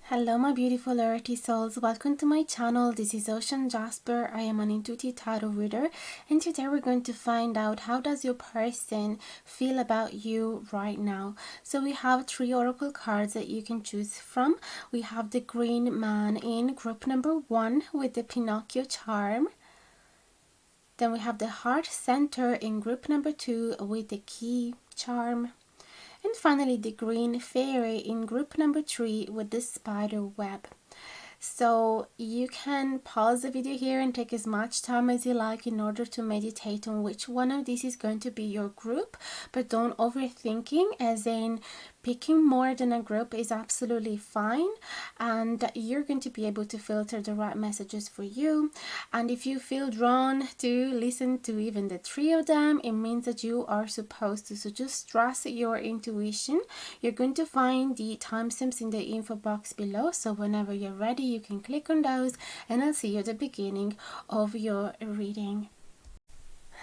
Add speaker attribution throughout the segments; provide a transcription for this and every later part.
Speaker 1: Hello my beautiful earthy souls, welcome to my channel. This is Ocean Jasper. I am an intuitive tarot reader, and today we're going to find out how does your person feel about you right now. So we have 3 oracle cards that you can choose from. We have the Green Man in group number 1 with the Pinocchio charm. Then we have the Heart Center in group number 2 with the Key charm. And finally, the Green Fairy in group number 3 with the spider web. So you can pause the video here and take as much time as you like in order to meditate on which one of these is going to be your group, but don't overthinking, as in picking more than a group is absolutely fine, and you're going to be able to filter the right messages for you. And if you feel drawn to listen to even the 3 of them, it means that you are supposed to. So just trust your intuition. You're going to find the timestamps in the info box below, so whenever you're ready you can click on those, and I'll see you at the beginning of your reading.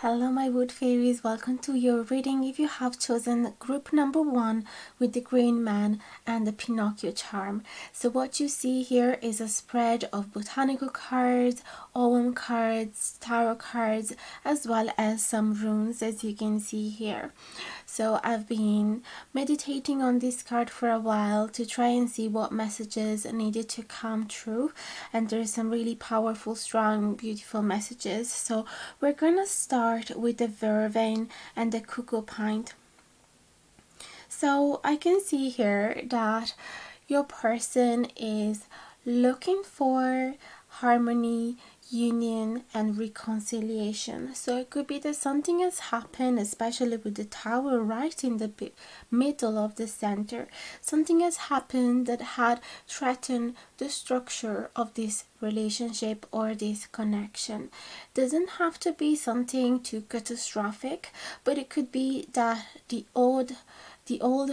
Speaker 1: Hello my wood fairies, welcome to your reading. If you have chosen group number 1 with the Green Man and the Pinocchio charm, so what you see here is a spread of botanical cards, OM cards, tarot cards, as well as some runes, as you can see here. So I've been meditating on this card for a while to try and see what messages needed to come through, and there's some really powerful, strong, beautiful messages. So we're gonna start with the vervain and the cocoa pint. So I can see here that your person is looking for harmony, union, and reconciliation. So it could be that something has happened, especially with the tower right in the middle of the center. Something has happened that had threatened the structure of this relationship or this connection. Doesn't have to be something too catastrophic, but it could be that the old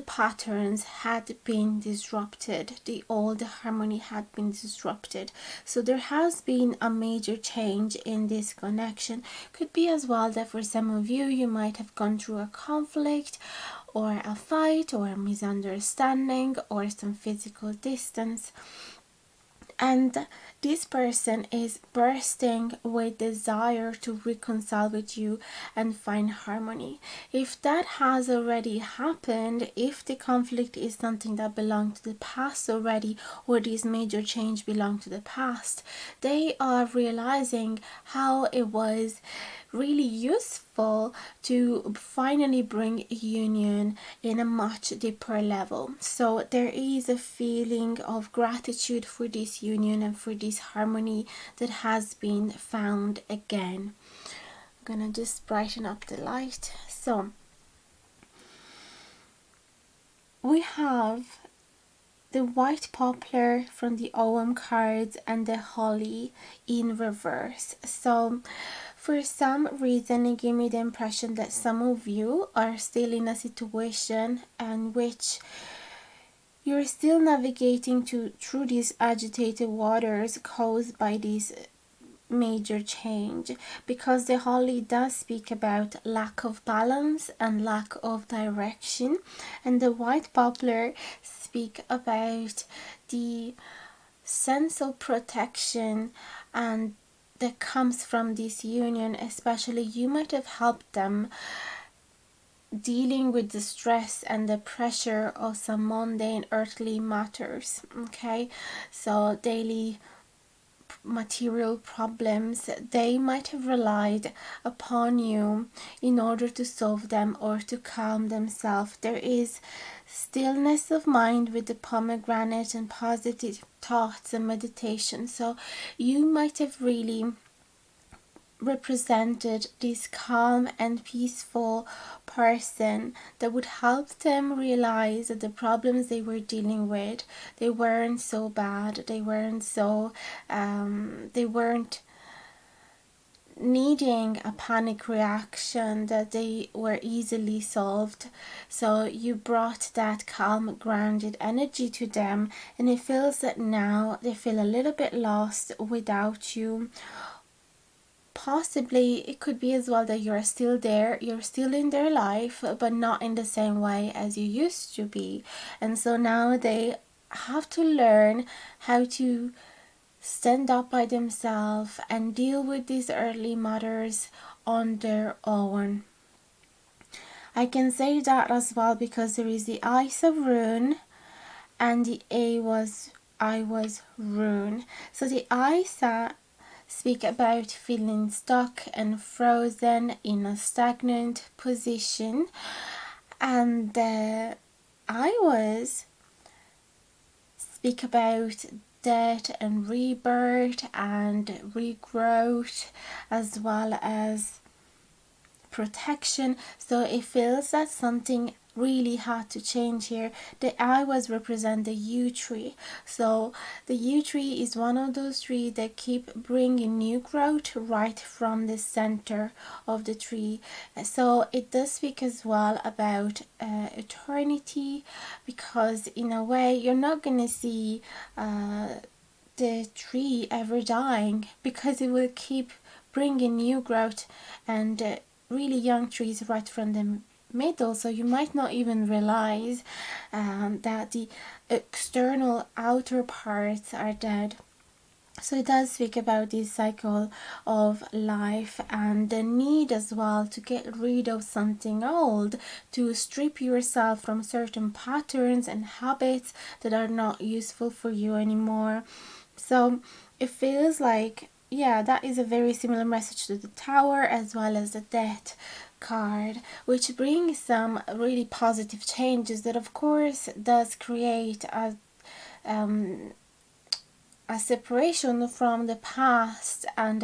Speaker 1: patterns had been disrupted, the old harmony had been disrupted. So there has been a major change in this connection. Could be as well that for some of you, you might have gone through a conflict or a fight or a misunderstanding or some physical distance. And this person is bursting with desire to reconcile with you and find harmony. If that has already happened, if the conflict is something that belonged to the past already, or this major change belonged to the past, they are realizing how it was really useful to finally bring union in a much deeper level. So there is a feeling of gratitude for this union and for this harmony that has been found again. I'm gonna just brighten up the light. So we have the white poplar from the OM cards and the holly in reverse. So for some reason, it gave me the impression that some of you are still in a situation in which you're still navigating through these agitated waters caused by this major change, because the holly does speak about lack of balance and lack of direction, and the white poplar speak about the sense of protection and that comes from this union. Especially you might have helped them dealing with the stress and the pressure of some mundane earthly matters. Okay, so daily material problems, they might have relied upon you in order to solve them or to calm themselves. There is stillness of mind with the pomegranate and positive thoughts and meditation. So you might have really represented this calm and peaceful person that would help them realize that the problems they were dealing with, they weren't so bad, they weren't needing a panic reaction, that they were easily solved. So you brought that calm, grounded energy to them, and it feels that now they feel a little bit lost without you. Possibly it could be as well that you're still there, you're still in their life, but not in the same way as you used to be, and so now they have to learn how to stand up by themselves and deal with these early mothers on their own. I can say that as well because there is the Isa rune and the I was rune. So the Isa speak about feeling stuck and frozen in a stagnant position, and the I was speak about death and rebirth and regrowth, as well as protection. So it feels that something really had to change here. The I was represent the yew tree. So the yew tree is one of those trees that keep bringing new growth right from the center of the tree. So it does speak as well about eternity, because in a way you're not gonna see the tree ever dying, because it will keep bringing new growth and really young trees right from the middle. So you might not even realize that the external outer parts are dead. So it does speak about this cycle of life and the need as well to get rid of something old, to strip yourself from certain patterns and habits that are not useful for you anymore. So it feels like, yeah, that is a very similar message to the Tower as well as the Death card, which brings some really positive changes that of course does create a separation from the past and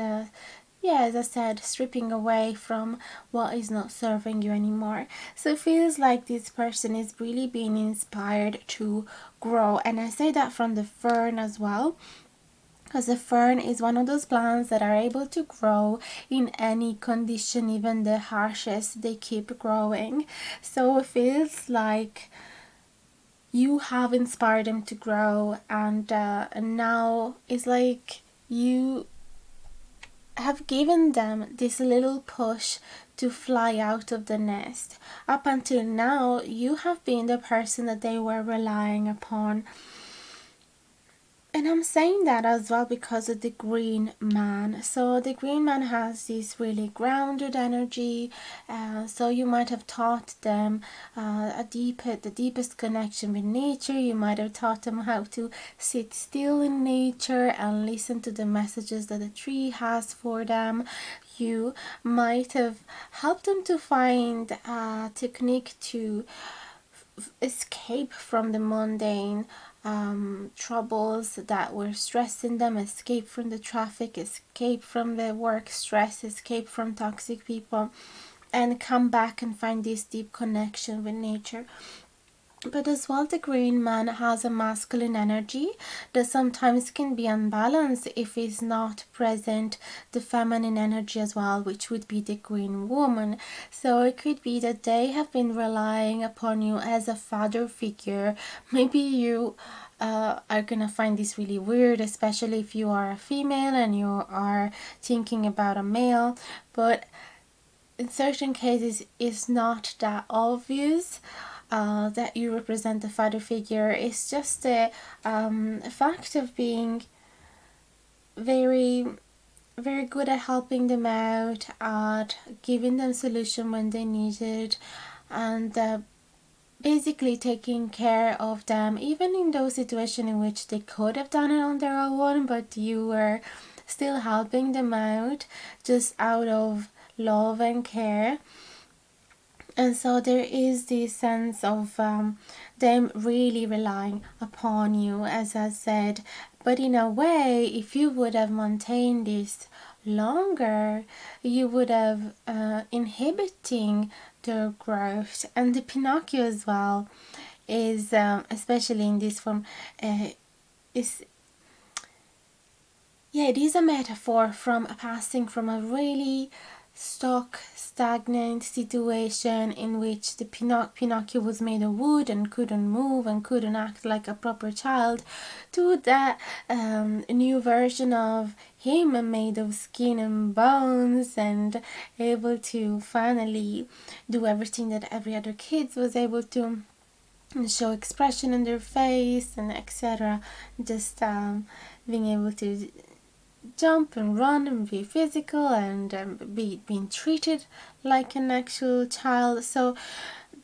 Speaker 1: yeah, as I said, stripping away from what is not serving you anymore. So it feels like this person is really being inspired to grow, and I say that from the fern as well, because the fern is one of those plants that are able to grow in any condition, even the harshest. They keep growing. So it feels like you have inspired them to grow, and now it's like you have given them this little push to fly out of the nest. Up until now, you have been the person that they were relying upon. And I'm saying that as well because of the Green Man. So the Green Man has this really grounded energy. So you might have taught them the deepest connection with nature. You might have taught them how to sit still in nature and listen to the messages that the tree has for them. You might have helped them to find a technique to escape from the mundane troubles that were stressing them, escape from the traffic, escape from the work stress, escape from toxic people, and come back and find this deep connection with nature. But as well, the Green Man has a masculine energy that sometimes can be unbalanced if it's not present the feminine energy as well, which would be the Green Woman. So it could be that they have been relying upon you as a father figure. Maybe you are gonna find this really weird, especially if you are a female and you are thinking about a male, but in certain cases it's not that obvious that you represent the father figure. It's just a fact of being very very good at helping them out, at giving them solution when they need it, and basically taking care of them even in those situations in which they could have done it on their own, but you were still helping them out just out of love and care. And so there is this sense of them really relying upon you, as I said. But in a way, if you would have maintained this longer, you would have inhibiting their growth. And the Pinocchio as well is, especially in this form, is yeah, it is a metaphor from passing from a really stuck, stagnant situation in which the Pinocchio was made of wood and couldn't move and couldn't act like a proper child, to that new version of him made of skin and bones and able to finally do everything that every other kid was able to. and show expression in their face and etc. Just being able to jump and run and be physical and being treated like an actual child. So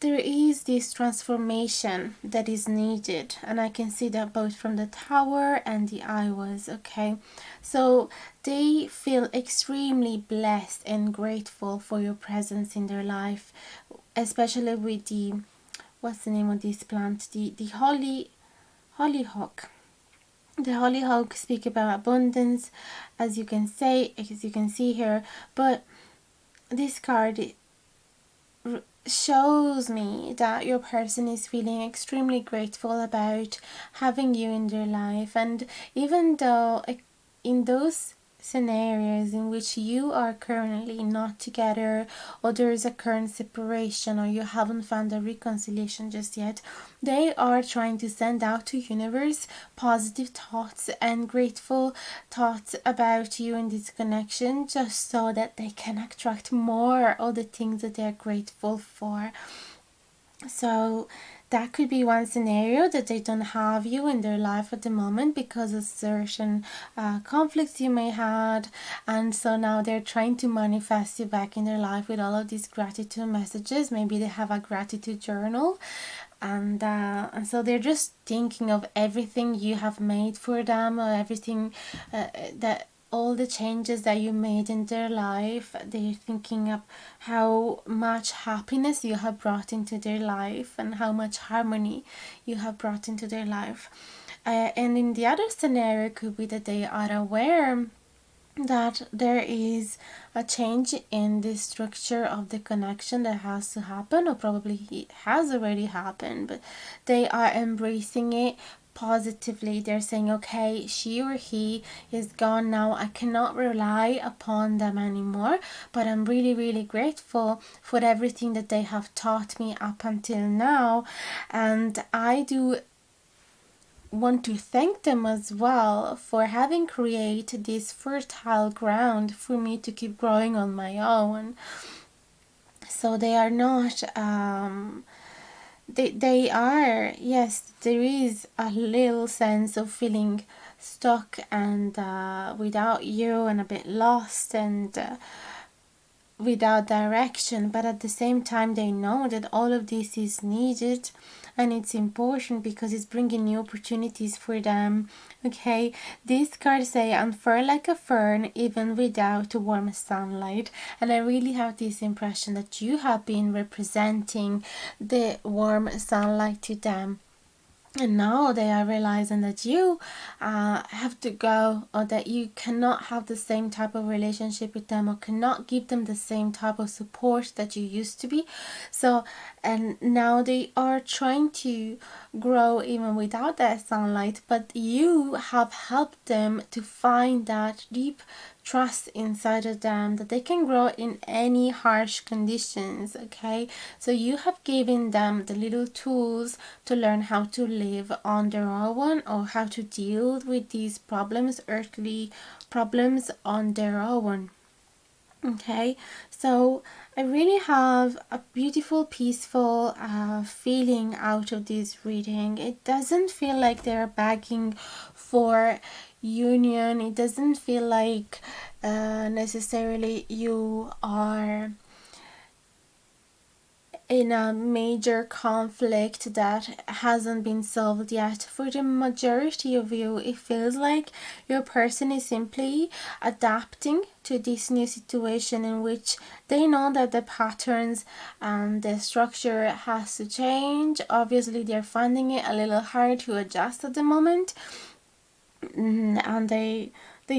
Speaker 1: there is this transformation that is needed, and I can see that both from the tower and the eye was okay. So they feel extremely blessed and grateful for your presence in their life, especially with the, what's the name of this plant, the hollyhock. The hollyhock speak about abundance, as you can see here, but this card shows me that your person is feeling extremely grateful about having you in their life. And even though in those scenarios in which you are currently not together, or there is a current separation, or you haven't found a reconciliation just yet, they are trying to send out to universe positive thoughts and grateful thoughts about you in this connection, just so that they can attract more of the things that they're grateful for. So that could be one scenario, that they don't have you in their life at the moment because of certain conflicts you may had, and so now they're trying to manifest you back in their life with all of these gratitude messages. Maybe they have a gratitude journal, and so they're just thinking of everything you have made for them, or everything that all the changes that you made in their life. They're thinking of how much happiness you have brought into their life and how much harmony you have brought into their life. And in the other scenario, it could be that they are aware that there is a change in the structure of the connection that has to happen, or probably it has already happened, but they are embracing it positively. They're saying, okay, she or he is gone now, I cannot rely upon them anymore, but I'm really, really grateful for everything that they have taught me up until now, and I do want to thank them as well for having created this fertile ground for me to keep growing on my own. So they are not they are, yes, there is a little sense of feeling stuck and without you, and a bit lost, and without direction, but at the same time they know that all of this is needed and it's important because it's bringing new opportunities for them. Okay, these cards say unfurl like a fern even without warm sunlight, and I really have this impression that you have been representing the warm sunlight to them. And now they are realizing that you have to go, or that you cannot have the same type of relationship with them, or cannot give them the same type of support that you used to be. So, and now they are trying to grow even without that sunlight, but you have helped them to find that deep trust inside of them that they can grow in any harsh conditions. Okay, so you have given them the little tools to learn how to live on their own, or how to deal with these problems, earthly problems, on their own. Okay, so I really have a beautiful, peaceful feeling out of this reading. It doesn't feel like they're begging for union. It doesn't feel like necessarily you are in a major conflict that hasn't been solved yet. For the majority of you, it feels like your person is simply adapting to this new situation, in which they know that the patterns and the structure has to change. Obviously, they're finding it a little hard to adjust at the moment, and they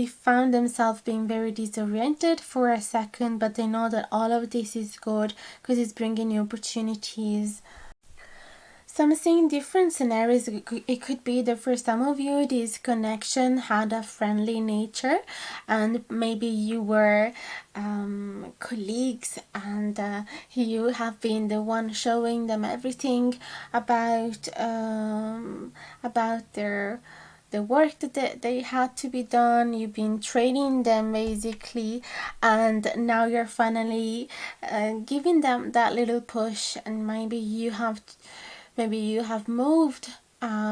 Speaker 1: found themselves being very disoriented for a second, but they know that all of this is good because it's bringing new opportunities. So I'm seeing different scenarios. It could be that for some of you, this connection had a friendly nature, and maybe you were colleagues, and you have been the one showing them everything about their the work that they had to be done. You've been training them basically, and now you're finally giving them that little push, and maybe you have maybe you have moved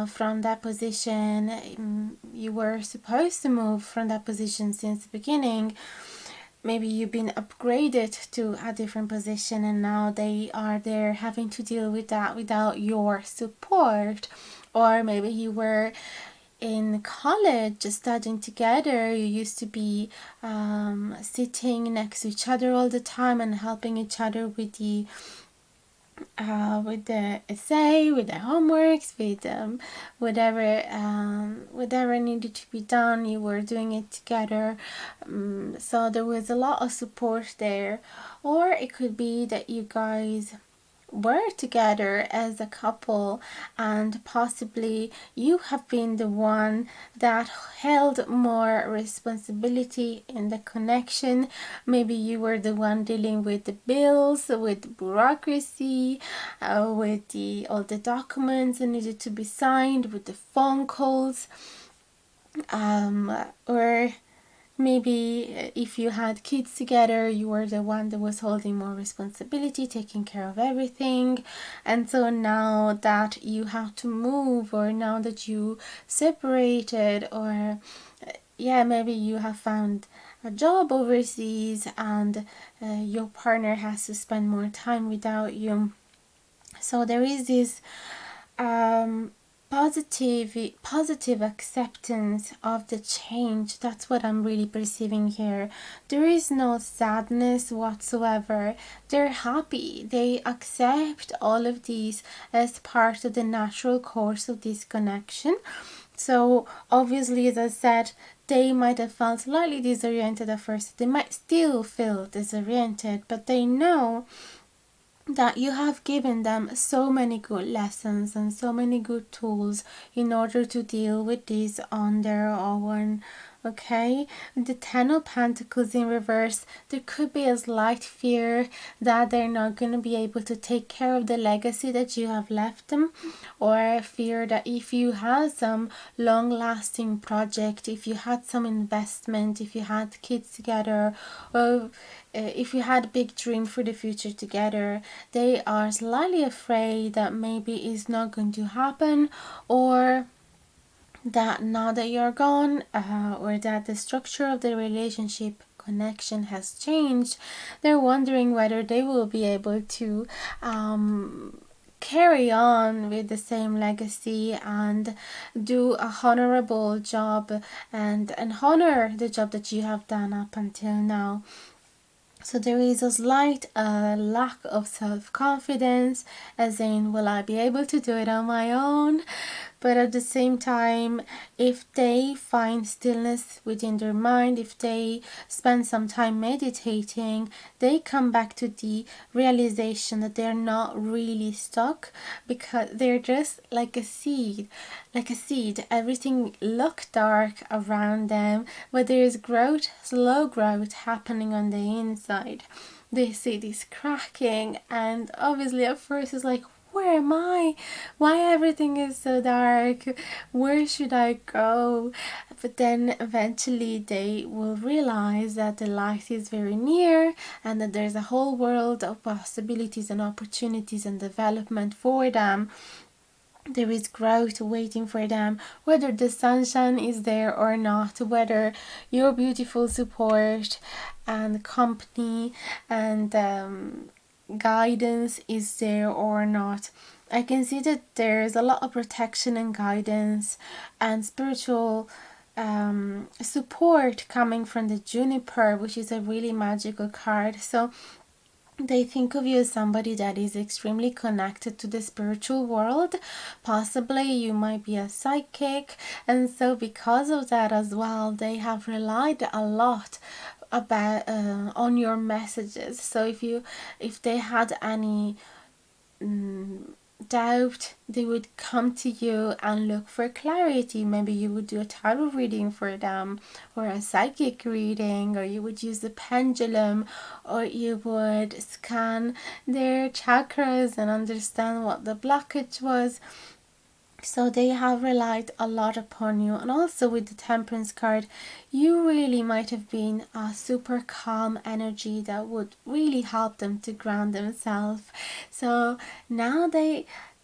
Speaker 1: from that position. You were supposed to move from that position since the beginning. Maybe you've been upgraded to a different position and now they are there having to deal with that without your support. Or maybe you were in college studying together. You used to be sitting next to each other all the time and helping each other with the essay, with the homeworks, with whatever needed to be done. You were doing it together, so there was a lot of support there. Or it could be that you guys were together as a couple and possibly you have been the one that held more responsibility in the connection. Maybe you were the one dealing with the bills, with bureaucracy, with all the documents that needed to be signed, with the phone calls, or maybe if you had kids together, you were the one that was holding more responsibility, taking care of everything. And so now that you have to move, or now that you separated, or maybe you have found a job overseas and your partner has to spend more time without you. So there is this positive acceptance of the change. That's what I'm really perceiving here. There is no sadness whatsoever. They're happy. They accept all of these as part of the natural course of this connection. So obviously, as I said, they might have felt slightly disoriented at first. They might still feel disoriented, but they know that you have given them so many good lessons and so many good tools in order to deal with this on their own. Okay, the Ten of Pentacles in reverse, there could be a slight fear that they're not going to be able to take care of the legacy that you have left them, or fear that if you had some long-lasting project, if you had some investment, if you had kids together, or if you had a big dream for the future together, they are slightly afraid that maybe it's not going to happen, or that now that you're gone, or that the structure of the relationship connection has changed. They're wondering whether they will be able to carry on with the same legacy and do a honorable job and honor the job that you have done up until now. So there is a slight lack of self-confidence, as in, will I be able to do it on my own? But at the same time, if they find stillness within their mind, if they spend some time meditating, they come back to the realization that they're not really stuck, because they're just like a seed. Everything looks dark around them, but there is growth, slow growth happening on the inside. They see this cracking, and obviously at first it's like, where am I? Why everything is so dark? Where should I go? But then eventually they will realize that the light is very near and that there's a whole world of possibilities and opportunities and development for them. There is growth waiting for them, whether the sunshine is there or not, whether your beautiful support and company and guidance is there or not. I can see that there's a lot of protection and guidance and spiritual support coming from the Juniper, which is a really magical card. So they think of you as somebody that is extremely connected to the spiritual world. Possibly you might be a psychic, and so because of that as well, they have relied a lot about on your messages. So if they had any doubt, they would come to you and look for clarity. Maybe you would do a tarot reading for them, or a psychic reading, or you would use the pendulum, or you would scan their chakras and understand what the blockage was. So they have relied a lot upon you. And also with the Temperance card, you really might have been a super calm energy that would really help them to ground themselves. So now they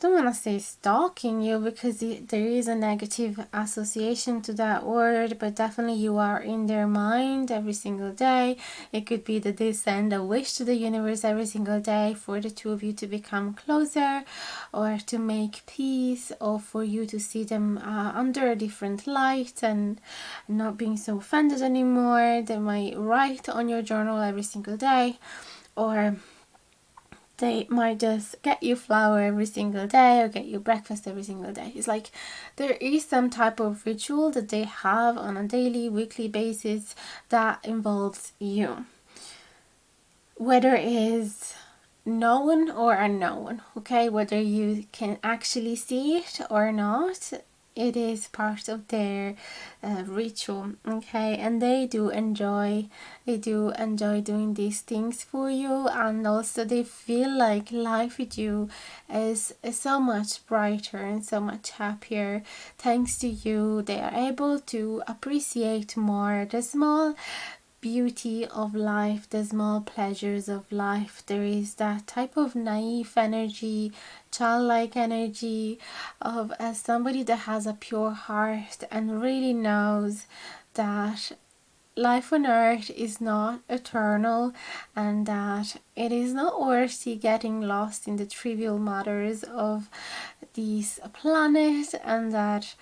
Speaker 1: don't want to say stalking you, because there is a negative association to that word, but definitely you are in their mind every single day. It could be that they send a wish to the universe every single day for the two of you to become closer, or to make peace, or for you to see them under a different light and not being so offended anymore. They might write on your journal every single day, or they might just get you flour every single day or get you breakfast every single day. It's like there is some type of ritual that they have on a daily, weekly basis that involves you. Whether it is known or unknown, okay? Whether you can actually see it or not, it is part of their ritual, okay? And they do enjoy doing these things for you, and also they feel like life with you is so much brighter and so much happier thanks to you. They are able to appreciate more the small beauty of life, the small pleasures of life. There is that type of naive energy, childlike energy of somebody that has a pure heart and really knows that life on earth is not eternal, and that it is not worthy getting lost in the trivial matters of this planet, and that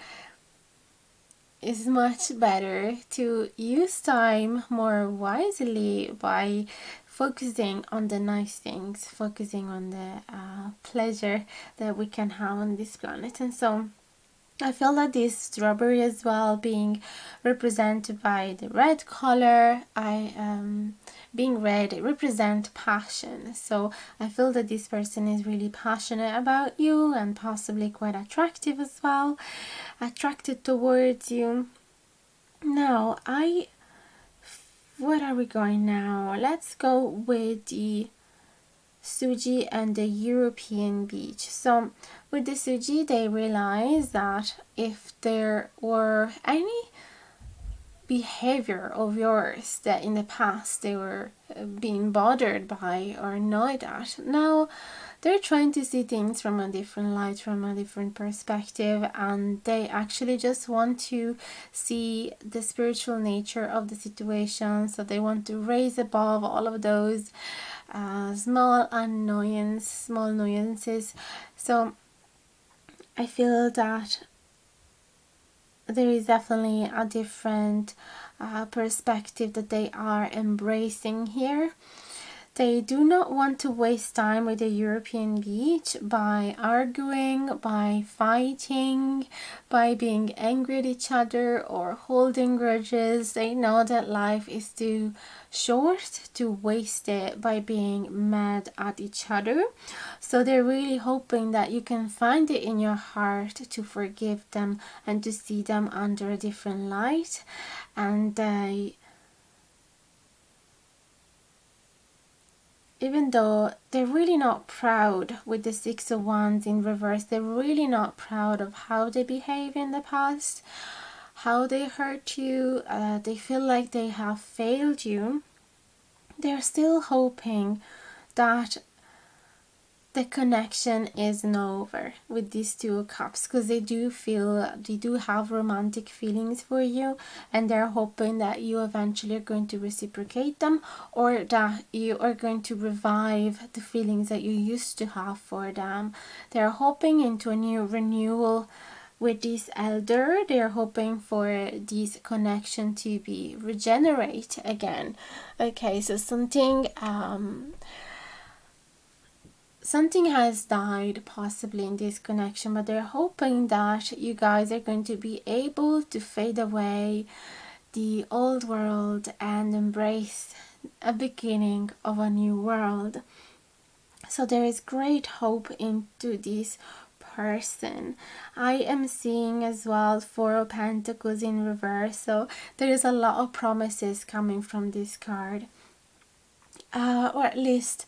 Speaker 1: it's much better to use time more wisely by focusing on the nice things, focusing on the pleasure that we can have on this planet. And so I feel that this strawberry as well, being represented by the red color, being red, it represents passion. So I feel that this person is really passionate about you and possibly quite attractive as well, attracted towards you. Now, what are we going now? Let's go with the Suji and the European beach. So with the Suji, they realized that if there were any behavior of yours that in the past they were being bothered by or annoyed at, now they're trying to see things from a different light, from a different perspective, and they actually just want to see the spiritual nature of the situation. So they want to raise above all of those small annoyances. So I feel that there is definitely a different perspective that they are embracing here. They do not want to waste time with the European beach by arguing, by fighting, by being angry at each other or holding grudges. They know that life is too short to waste it by being mad at each other. So they're really hoping that you can find it in your heart to forgive them and to see them under a different light. And even though they're really not proud with the Six of Wands in reverse, they're really not proud of how they behave in the past, how they hurt you, they feel like they have failed you. They're still hoping that the connection isn't over with these Two of Cups, because they do have romantic feelings for you, and they're hoping that you eventually are going to reciprocate them, or that you are going to revive the feelings that you used to have for them. They're hoping into a new renewal with this elder. They're hoping for this connection to be regenerate again. Okay, so something has died possibly in this connection, but they're hoping that you guys are going to be able to fade away the old world and embrace a beginning of a new world. So there is great hope into this person. I am seeing as well Four of Pentacles in reverse, so there is a lot of promises coming from this card, or at least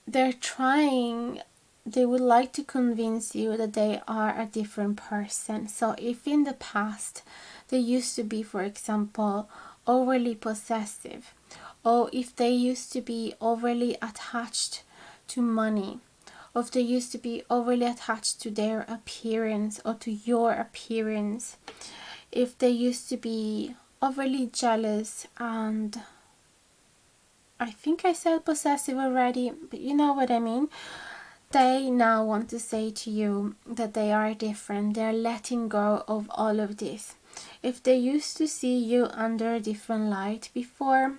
Speaker 1: they would like to convince you that they are a different person. So if in the past they used to be, for example, overly possessive, or if they used to be overly attached to money, or if they used to be overly attached to their appearance or to your appearance, if they used to be overly jealous, and I think I said possessive already, but you know what I mean. They now want to say to you that they are different. They're letting go of all of this. If they used to see you under a different light before,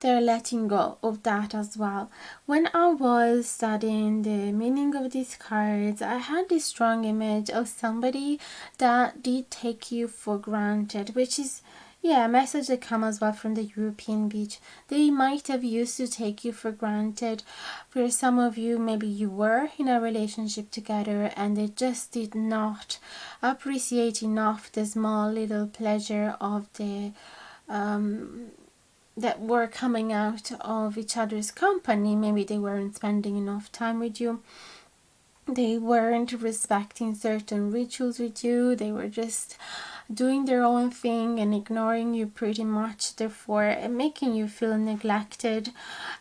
Speaker 1: they're letting go of that as well. When I was studying the meaning of these cards, I had this strong image of somebody that did take you for granted, which is, yeah, a message that comes as well from the European beach. They might have used to take you for granted. For some of you, maybe you were in a relationship together and they just did not appreciate enough the small little pleasure of the that were coming out of each other's company. Maybe they weren't spending enough time with you. They weren't respecting certain rituals with you. They were just doing their own thing and ignoring you pretty much, therefore making you feel neglected.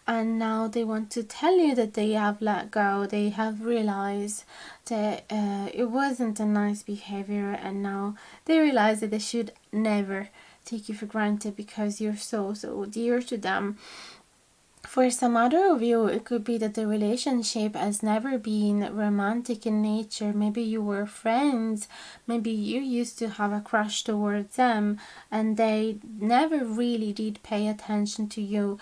Speaker 1: And now they want to tell you that they have let go. They have realized that it wasn't a nice behavior, and now they realize that they should never take you for granted because you're so dear to them. For some other of you, it could be that the relationship has never been romantic in nature. Maybe you were friends, maybe you used to have a crush towards them and they never really did pay attention to you.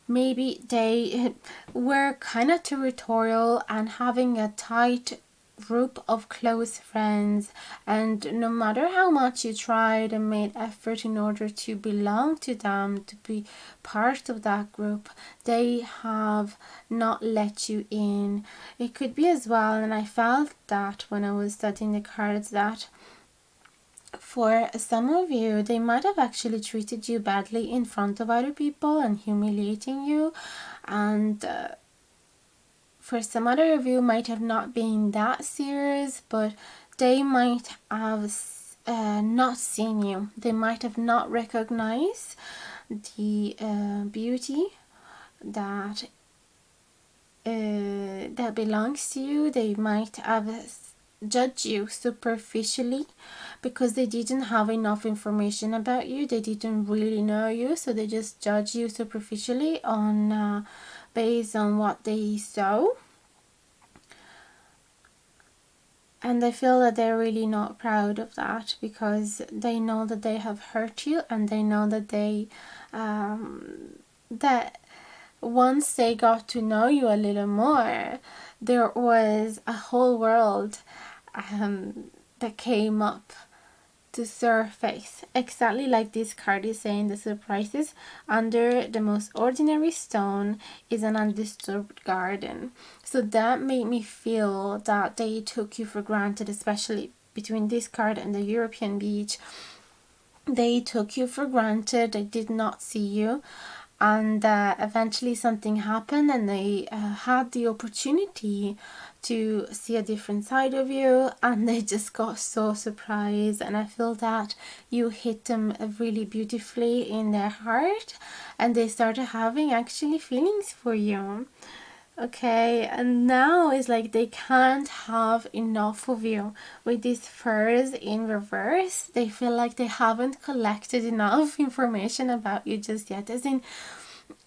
Speaker 1: Maybe they were kind of territorial and having a tight group of close friends, and no matter how much you tried and made effort in order to belong to them, to be part of that group, they have not let you in. It could be as well, and I felt that when I was studying the cards, that for some of you, they might have actually treated you badly in front of other people and humiliating you, and for some other of you might have not been that serious, but they might have not seen you. They might have not recognized the beauty that that belongs to you. They might have judged you superficially because they didn't have enough information about you. They didn't really know you, so they just judge you superficially on based on what they saw. And I feel that they're really not proud of that because they know that they have hurt you, and they know that they that once they got to know you a little more, there was a whole world that came up to surface, exactly like this card is saying. The surprises under the most ordinary stone is an undisturbed garden. So that made me feel that they took you for granted, especially between this card and the European beach. They took you for granted. They did not see you, and eventually something happened, and they had the opportunity to see a different side of you, and they just got so surprised. And I feel that you hit them really beautifully in their heart, and they started having actually feelings for you. Okay, and now it's like they can't have enough of you. With these furs in reverse, they feel like they haven't collected enough information about you just yet. As in,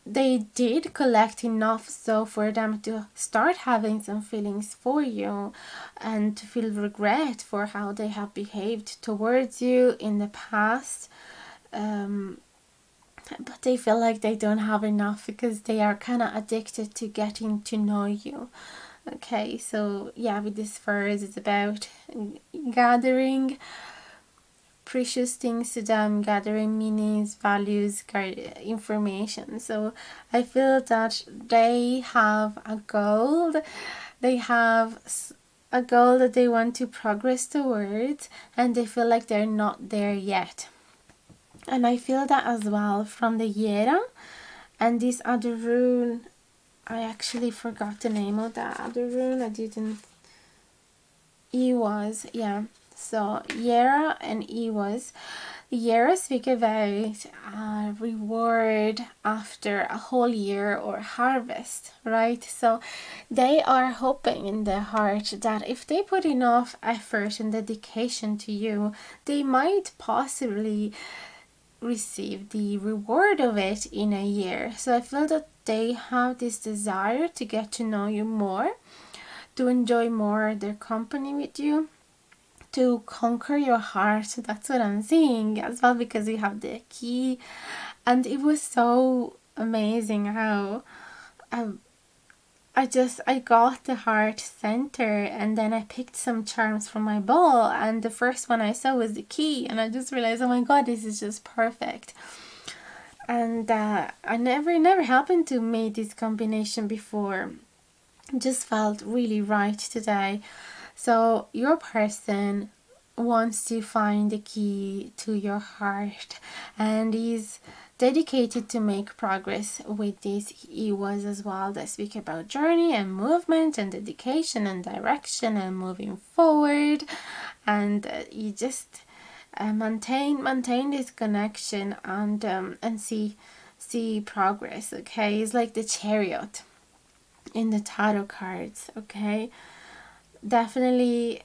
Speaker 1: they did collect enough so for them to start having some feelings for you and to feel regret for how they have behaved towards you in the past. But they feel like they don't have enough because they are kind of addicted to getting to know you. Okay, so yeah, with this verse, it's about gathering precious things to them, gathering meanings, values, information. So I feel that they have a goal. They have a goal that they want to progress towards, and they feel like they're not there yet. And I feel that as well from the Yera and this other rune. I actually forgot the name of that other rune. I didn't. It was, yeah.
Speaker 2: So Yera and Ewas. Yera speak about reward after a whole year or harvest, right? So they are hoping in their heart that if they put enough effort and dedication to you, they might possibly receive the reward of it in a year. So I feel that they have this desire to get to know you more, to enjoy more their company with you, to conquer your heart. That's what I'm seeing as well, because we have the key. And it was so amazing how I got the heart center, and then I picked some charms from my bowl, and the first one I saw was the key, and I just realized, oh my god, this is just perfect. And I never happened to make this combination before. It just felt really right today. So your person wants to find the key to your heart, and is dedicated to make progress with this. He was as well. They speak about journey and movement and dedication and direction and moving forward, and you just maintain this connection and see progress. Okay, it's like the Chariot in the tarot cards. Okay, definitely,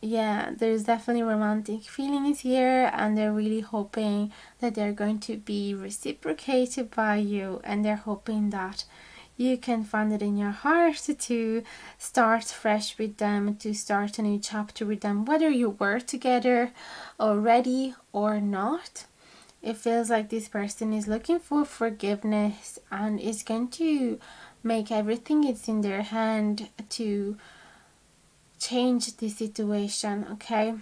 Speaker 2: yeah, there's definitely romantic feelings here, and they're really hoping that they're going to be reciprocated by you, and they're hoping that you can find it in your heart to start fresh with them, to start a new chapter with them, whether you were together already or not. It feels like this person is looking for forgiveness and is going to make everything it's in their hand to change the situation. Okay,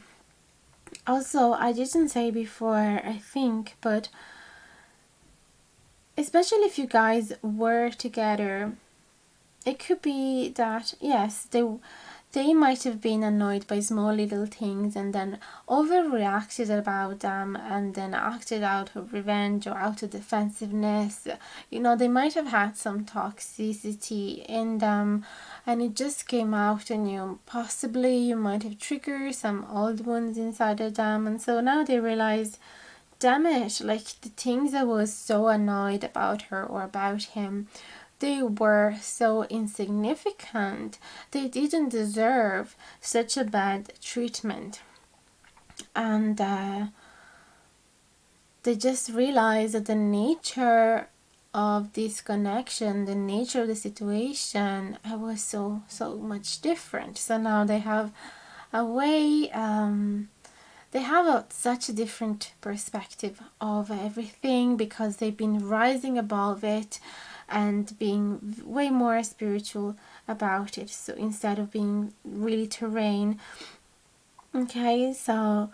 Speaker 2: also I didn't say before, I think, but especially if you guys were together, it could be that yes, they might have been annoyed by small little things and then overreacted about them and then acted out of revenge or out of defensiveness. You know, they might have had some toxicity in them and it just came out on you. Possibly you might have triggered some old wounds inside of them, and so now they realize, damn it, like the things I was so annoyed about her or about him, they were so insignificant. They didn't deserve such a bad treatment. And they just realized that the nature of this connection, the nature of the situation, was so much different. So now they have a way, they have such a different perspective of everything because they've been rising above it and being way more spiritual about it. So instead of being really terrain. Okay, so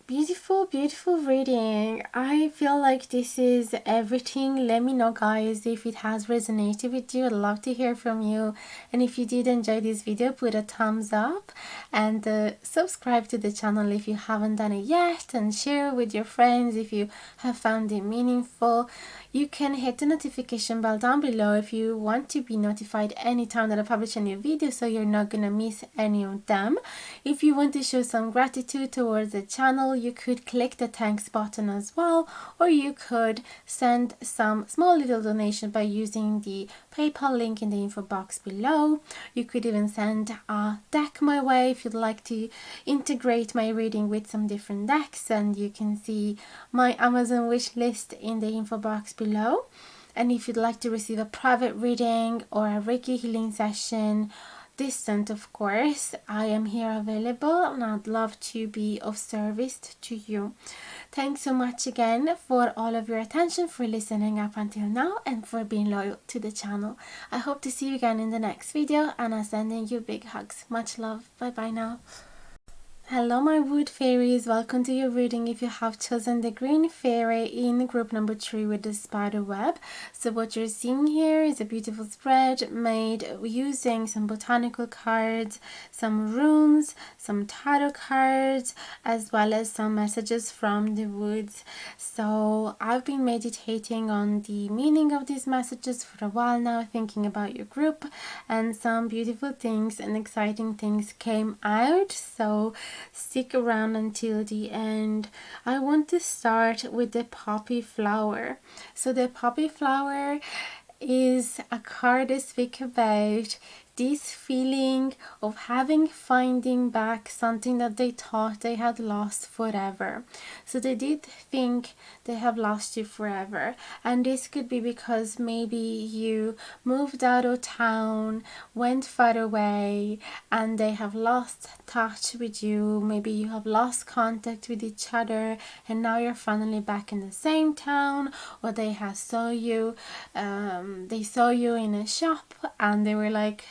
Speaker 2: beautiful reading. I feel like this is everything. Let me know, guys, if it has resonated with you. I'd love to hear from you, and if you did enjoy this video, put a thumbs up and subscribe to the channel if you haven't done it yet, and share with your friends if you have found it meaningful. You can hit the notification bell down below if you want to be notified anytime that I publish a new video, so you're not gonna miss any of them. If you want to show some gratitude towards the channel, you could click the thanks button as well, or you could send some small little donation by using the PayPal link in the info box below. You could even send a deck my way if you'd like to integrate my reading with some different decks, and you can see my Amazon wish list in the info box below. And if you'd like to receive a private reading or a Reiki healing session, distant of course, I am here available, and I'd love to be of service to you. Thanks so much again for all of your attention, for listening up until now, and for being loyal to the channel. I hope to see you again in the next video, and I'm sending you big hugs. Much love. Bye bye now.
Speaker 1: Hello my wood fairies, welcome to your reading if you have chosen the green fairy in group number 3 with the spider web. So what you're seeing here is a beautiful spread made using some botanical cards, some runes, some tarot cards, as well as some messages from the woods. So I've been meditating on the meaning of these messages for a while now, thinking about your group, and some beautiful things and exciting things came out. So stick around until the end. I want to start with the poppy flower. So the poppy flower is a card to speak about this feeling of finding back something that they thought they had lost forever. So they did think they have lost you forever, and this could be because maybe you moved out of town, went far away, and they have lost touch with you. Maybe you have lost contact with each other, and now you're finally back in the same town, or they have saw you in a shop and they were like,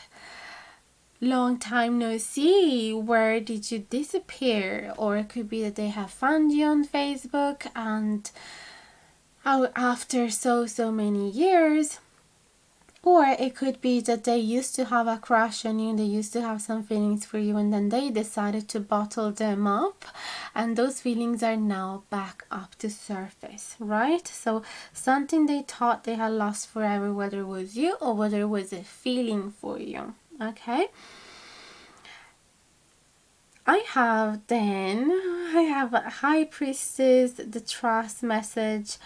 Speaker 1: long time no see, where did you disappear? Or it could be that they have found you on Facebook, and after so many years. Or it could be that they used to have a crush on you, they used to have some feelings for you, and then they decided to bottle them up, and those feelings are now back up to surface, right? So something they thought they had lost forever, whether it was you or whether it was a feeling for you. Okay, I have a High Priestess, the trust message.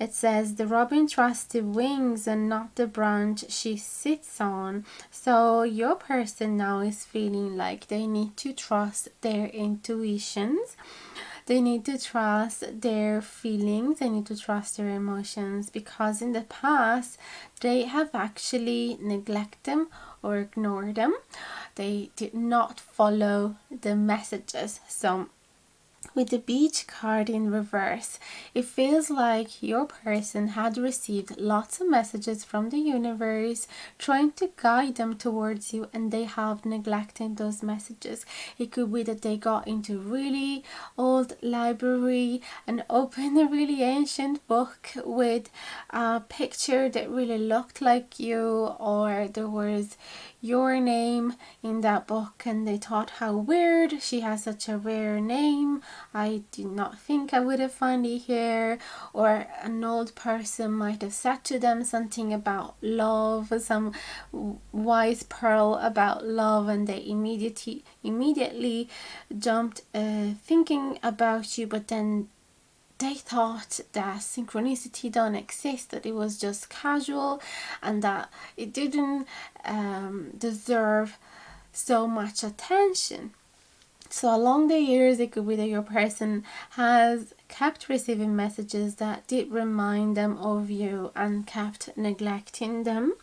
Speaker 1: It says the robin trusts the wings and not the branch she sits on. So your person now is feeling like they need to trust their intuitions. They need to trust their feelings, they need to trust their emotions, because in the past they have actually neglected them or ignored them. They did not follow the messages. So with the beach card in reverse, it feels like your person had received lots of messages from the universe trying to guide them towards you, and they have neglected those messages. It could be that they got into really old library and opened a really ancient book with a picture that really looked like you, or there was your name in that book and they thought, how weird, she has such a rare name, I did not think I would have found it here. Or an old person might have said to them something about love, some wise pearl about love, and they immediately jumped thinking about you, but then they thought that synchronicity don't exist, that it was just casual, and that it didn't deserve so much attention. So along the years, it could be that your person has kept receiving messages that did remind them of you and kept neglecting them.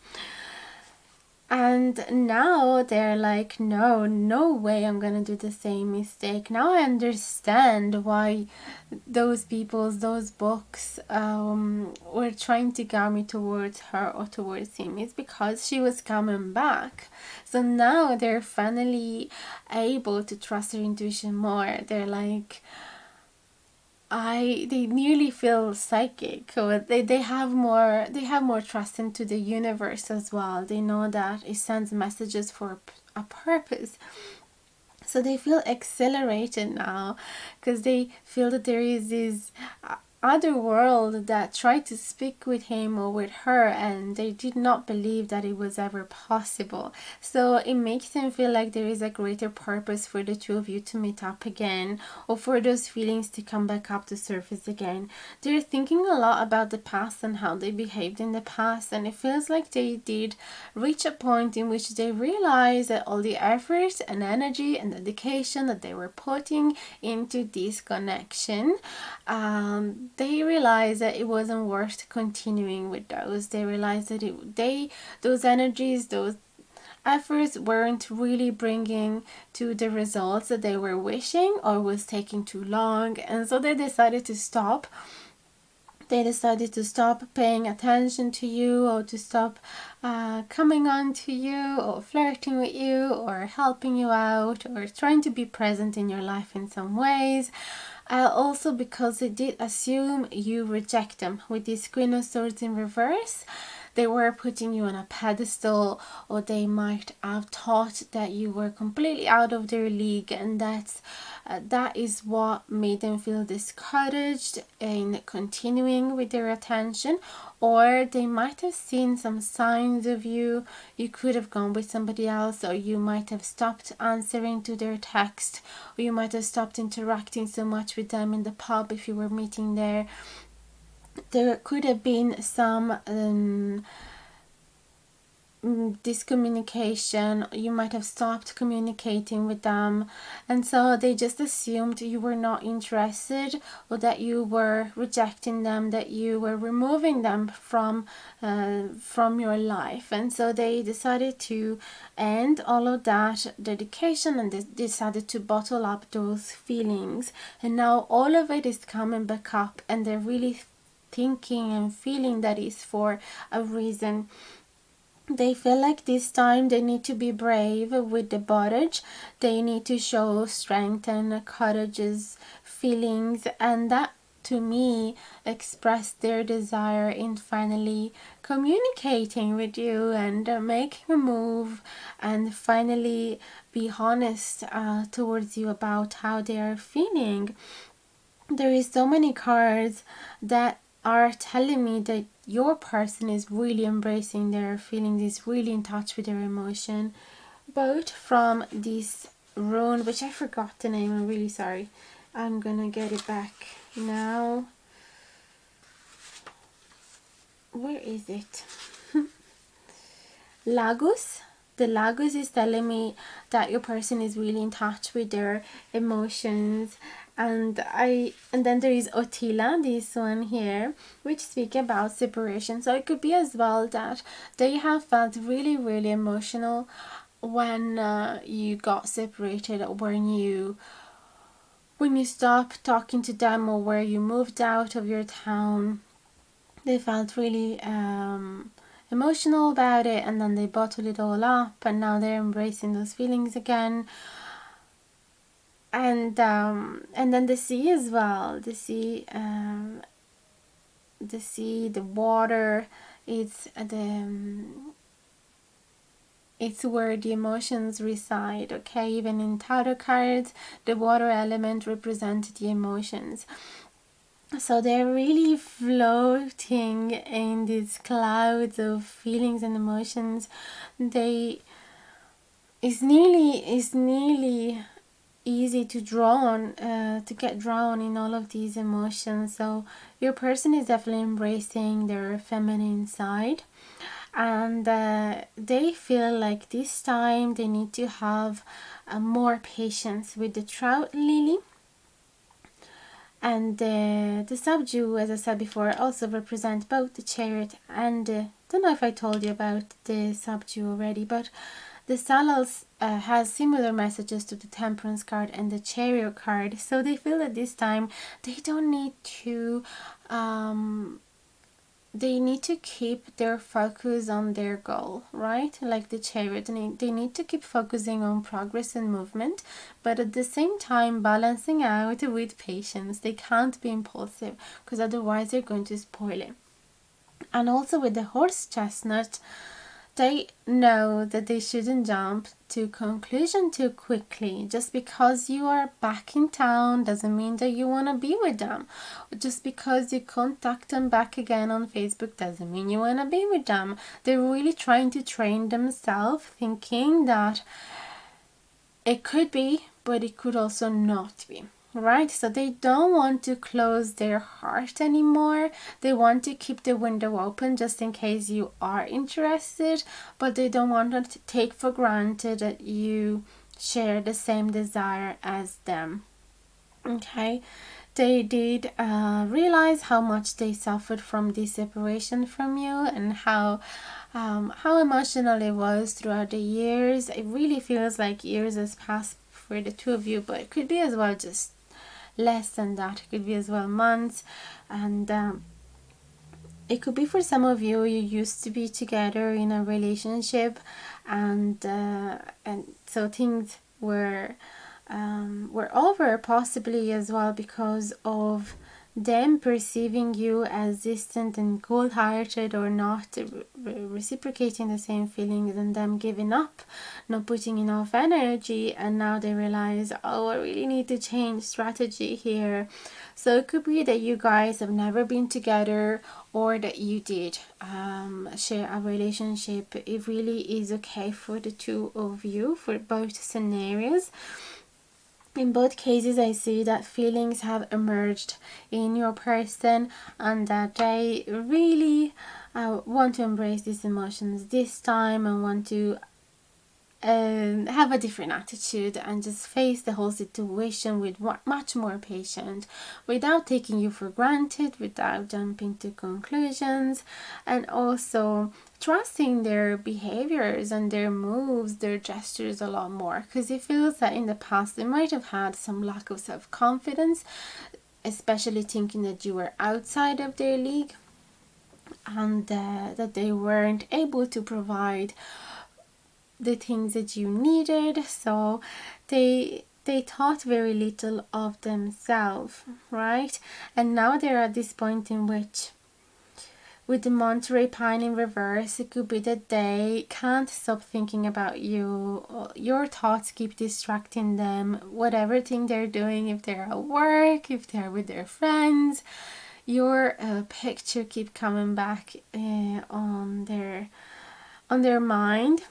Speaker 1: And now they're like, no way I'm gonna do the same mistake. Now I understand why those books were trying to guide me towards her or towards him. It's because she was coming back. So now they're finally able to trust their intuition more. They're like, they nearly feel psychic, or they have more trust into the universe as well. They know that it sends messages for a purpose. So they feel exhilarated now because they feel that there is this other world that tried to speak with him or with her, and they did not believe that it was ever possible. So it makes them feel like there is a greater purpose for the two of you to meet up again, or for those feelings to come back up to surface again. They're thinking a lot about the past and how they behaved in the past, and it feels like they did reach a point in which they realize that all the effort and energy and dedication that they were putting into this connection, they realized that it wasn't worth continuing with those. They realized that those energies, those efforts weren't really bringing to the results that they were wishing, or was taking too long, and so they decided to stop.
Speaker 2: They decided to stop paying attention to you, or to stop coming on to you, or flirting with you, or helping you out, or trying to be present in your life in some ways. Also because they did assume you reject them. With this Queen of Swords in reverse, they were putting you on a pedestal, or they might have thought that you were completely out of their league, and that is what made them feel discouraged in continuing with their attention. Or they might have seen some signs of you. You could have gone with somebody else, or you might have stopped answering to their text, or you might have stopped interacting so much with them in the pub if you were meeting there. There could have been some discommunication. You might have stopped communicating with them, and so they just assumed you were not interested, or that you were rejecting them, that you were removing them from your life. And so they decided to end all of that dedication, and they decided to bottle up those feelings. And now all of it is coming back up, and they're really thinking and feeling that is for a reason. They feel like this time they need to be brave with the bondage. They need to show strength and courageous feelings, and that to me expressed their desire in finally communicating with you, and making a move, and finally be honest towards you about how they are feeling. There is so many cards that are telling me that your person is really embracing their feelings, is really in touch with their emotion. Both from this rune, which I forgot the name, I'm really sorry. I'm gonna get it back now. Where is it? Lagos. The Lagos is telling me that your person is really in touch with their emotions. And then there is Otila, this one here, which speak about separation. So it could be as well that they have felt really, really emotional when you got separated, or when you stopped talking to them, or where you moved out of your town. They felt really emotional about it, and then they bottled it all up, and now they're embracing those feelings again. And then the sea as well. The sea, the water. It's where the emotions reside. Okay, even in tarot cards, the water element represents the emotions. So they're really floating in these clouds of feelings and emotions. It's nearly easy to get drawn in all of these emotions. So your person is definitely embracing their feminine side, and they feel like this time they need to have more patience with the trout lily. And the subdue, as I said before, also represents both the Chariot and don't know if I told you about the subdue already, but the Salals has similar messages to the Temperance card and the Chariot card. So they feel that this time they don't need to they need to keep their focus on their goal, right? Like the Chariot, they need to keep focusing on progress and movement, but at the same time balancing out with patience. They can't be impulsive, because otherwise they're going to spoil it. And also with the horse chestnut, they know that they shouldn't jump to conclusion too quickly. Just because you are back in town doesn't mean that you want to be with them. Just because you contact them back again on Facebook doesn't mean you want to be with them. They're really trying to train themselves, thinking that it could be, but it could also not be. Right? So they don't want to close their heart anymore. They want to keep the window open just in case you are interested, but they don't want to take for granted that you share the same desire as them. Okay? They did realize how much they suffered from this separation from you, and how emotional it was throughout the years. It really feels like years has passed for the two of you, but it could be as well just less than that. It could be as well months. And it could be for some of you, you used to be together in a relationship, and so things were over, possibly as well because of them perceiving you as distant and cold-hearted, or not reciprocating the same feelings, and them giving up, not putting enough energy, and now they realize, oh, I really need to change strategy here. So it could be that you guys have never been together, or that you did share a relationship. It really is okay for the two of you, for both scenarios. In both cases, I see that feelings have emerged in your person, and that they really want to embrace these emotions this time, and want to have a different attitude, and just face the whole situation with much more patience, without taking you for granted, without jumping to conclusions, and also trusting their behaviors and their moves, their gestures a lot more, because it feels that in the past they might have had some lack of self-confidence, especially thinking that you were outside of their league, and that they weren't able to provide the things that you needed. So they thought very little of themselves, right? And now they're at this point in which, with the Monterey Pine in reverse, it could be that they can't stop thinking about you. Your thoughts keep distracting them, whatever thing they're doing, if they're at work, if they're with their friends, your picture keep coming back on their mind.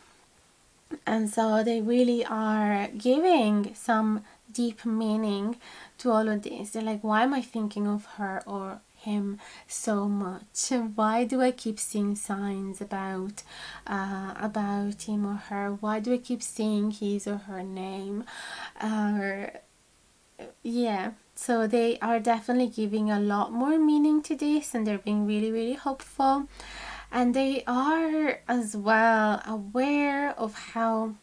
Speaker 2: And so they really are giving some deep meaning to all of this. They're like, why am I thinking of her or him so much? Why do I keep seeing signs about him or her? Why do I keep seeing his or her name? Yeah, so they are definitely giving a lot more meaning to this, and they're being really, really hopeful. And they are as well aware of how,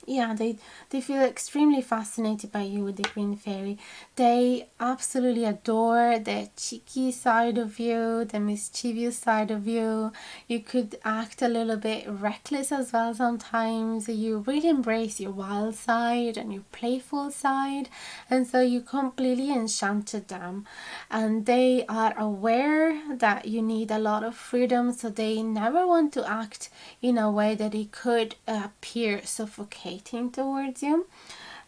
Speaker 2: yeah, they feel extremely fascinated by you with the green fairy. They absolutely adore the cheeky side of you, the mischievous side of you. You could act a little bit reckless as well sometimes. You really embrace your wild side and your playful side, and so you completely enchanted them. And they are aware that you need a lot of freedom, so they never want to act in a way that it could appear suffocating towards you.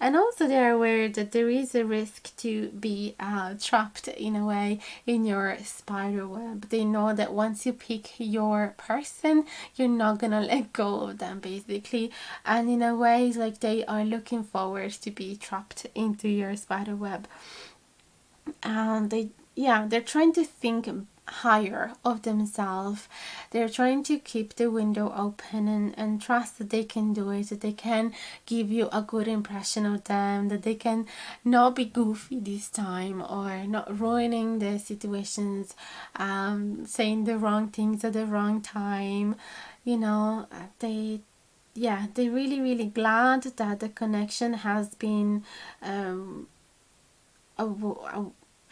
Speaker 2: And also they are aware that there is a risk to be trapped in a way in your spider web. They know that once you pick your person, you're not gonna let go of them, basically. And in a way, it's like they are looking forward to be trapped into your spider web. And they're trying to think higher of themselves. They're trying to keep the window open, and trust that they can do it, that they can give you a good impression of them, that they can not be goofy this time, or not ruining the situations, saying the wrong things at the wrong time. They're really, really glad that the connection has been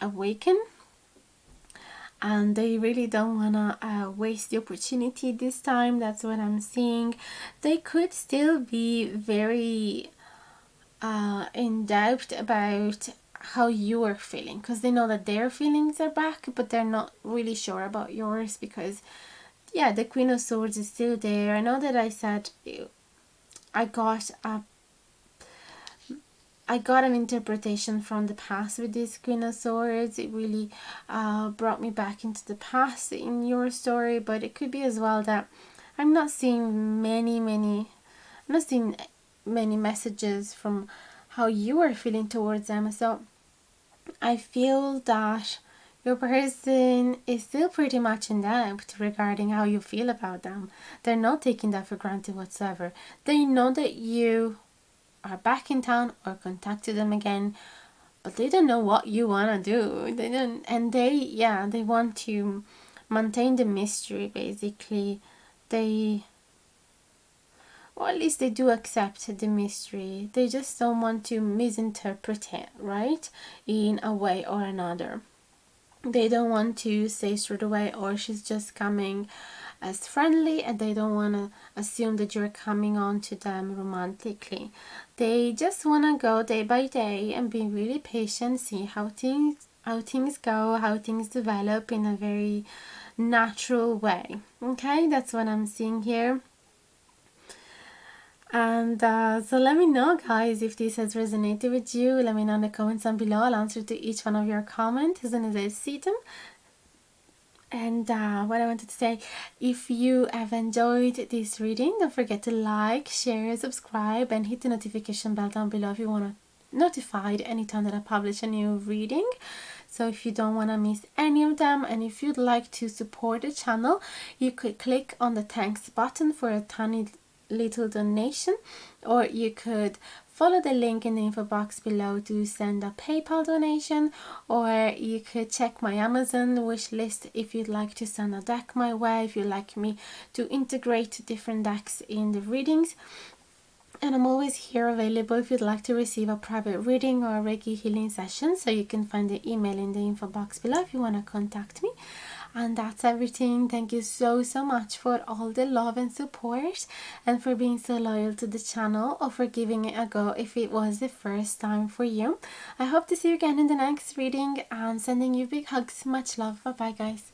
Speaker 2: awakened, and they really don't want to waste the opportunity this time. That's what I'm seeing. They could still be very in doubt about how you are feeling, because they know that their feelings are back, but they're not really sure about yours, because the Queen of Swords is still there. I know that I said I got an interpretation from the past with this Queen of Swords. It really brought me back into the past in your story, but it could be as well that I'm not seeing many messages from how you are feeling towards them. So I feel that your person is still pretty much in doubt regarding how you feel about them. They're not taking that for granted whatsoever. They know that you are back in town or contacted them again, but they don't know what you want to do. They don't, and they want to maintain the mystery, basically. Or at least they do accept the mystery. They just don't want to misinterpret it, right, in a way or another.
Speaker 1: they don't want to say straight away, or she's just coming as friendly, and they don't want to assume that you're coming on to them romantically. They just want to go day by day and be really patient, see how things go, how things develop in a very natural way. Okay, that's what I'm seeing here. And so let me know, guys, if this has resonated with you. Let me know in the comments down below. I'll answer to each one of your comments as soon as I see them. And what I wanted to say, if you have enjoyed this reading, don't forget to like, share, subscribe, and hit the notification bell down below if you want to notified anytime that I publish a new reading. So if you don't want to miss any of them, and if you'd like to support the channel, you could click on the thanks button for a tiny little donation, or you could follow the link in the info box below to send a PayPal donation, or you could check my Amazon wish list if you'd like to send a deck my way, if you'd like me to integrate different decks in the readings. And I'm always here available if you'd like to receive a private reading or a Reiki healing session. So you can find the email in the info box below if you want to contact me. And that's everything. Thank you so much for all the love and support, and for being so loyal to the channel, or for giving it a go if it was the first time for you. I hope to see you again in the next reading, and sending you big hugs. Much love. Bye bye, guys.